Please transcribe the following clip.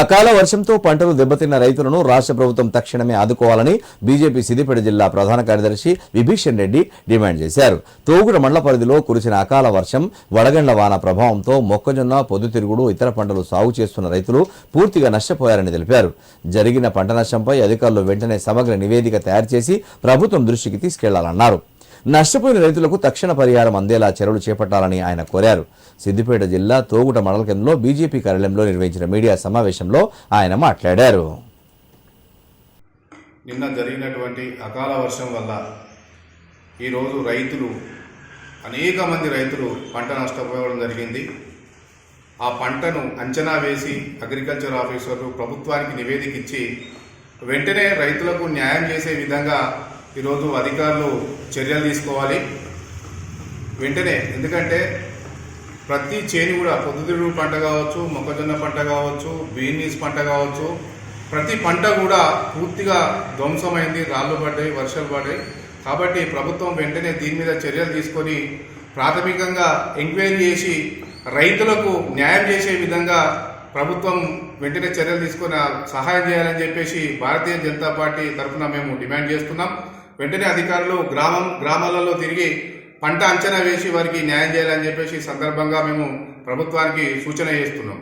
అకాల వర్షంతో పంటలు దెబ్బతిన్న రైతులను రాష్ట్ర ప్రభుత్వం తక్షణమే ఆదుకోవాలని బీజేపీ సిద్దిపేట జిల్లా ప్రధాన కార్యదర్శి విభీషణ్ రెడ్డి డిమాండ్ చేశారు. తోగుడ మండల పరిధిలో కురిసిన అకాల వర్షం, వడగండ్ల వాన ప్రభావంతో మొక్కజొన్న, పొద్దుతిరుగుడు, ఇతర పంటలు సాగు చేస్తున్న రైతులు పూర్తిగా నష్టపోయారని తెలిపారు. జరిగిన పంట నష్టంపై అధికారులు వెంటనే సమగ్ర నివేదిక తయారు చేసి ప్రభుత్వం దృష్టికి తీసుకెళ్లాలన్నారు. నష్టపోయిన రైతులకు తక్షణ పరిహారం అందేలా చర్యలు చేపట్టాలని ఆయన కోరారు. సిద్దిపేట జిల్లా తోగుట మండల కేంద్రంలో బీజేపీ కార్యాలయంలో నిర్వహించిన మీడియా సమావేశంలో ఆయన మాట్లాడారు. నిన్న జరిగినటువంటి అకాల వర్షం వల్ల ఈరోజు అనేక మంది రైతులు పంట నష్టపోవడం జరిగింది. ఆ పంటను అంచనా వేసి అగ్రికల్చర్ ఆఫీసర్లు ప్రభుత్వానికి నివేదిక ఇచ్చి వెంటనే రైతులకు న్యాయం చేసే విధంగా ఈరోజు అధికారులు చర్యలు తీసుకోవాలి వెంటనే. ఎందుకంటే ప్రతి చేను కూడా పొద్దుతిరుగుడు పంట కావచ్చు, మొక్కజొన్న పంట కావచ్చు, బీనీస్ పంట కావచ్చు, ప్రతి పంట కూడా పూర్తిగా ధ్వంసమైంది. రాళ్ళు పడ్డాయి, వర్షాలు పడ్డాయి. కాబట్టి ప్రభుత్వం వెంటనే దీని మీద చర్యలు తీసుకొని ప్రాథమికంగా ఎంక్వైరీ చేసి రైతులకు న్యాయం చేసే విధంగా ప్రభుత్వం వెంటనే చర్యలు తీసుకొని సహాయం చేయాలని చెప్పేసి భారతీయ జనతా పార్టీ తరఫున మేము డిమాండ్ చేస్తున్నాం. వెంటనే అధికారులు గ్రామాలలో తిరిగి పంట అంచనా వేసి వారికి న్యాయం చేయాలని చెప్పేసి సందర్భంగా మేము ప్రభుత్వానికి సూచన చేస్తున్నాం.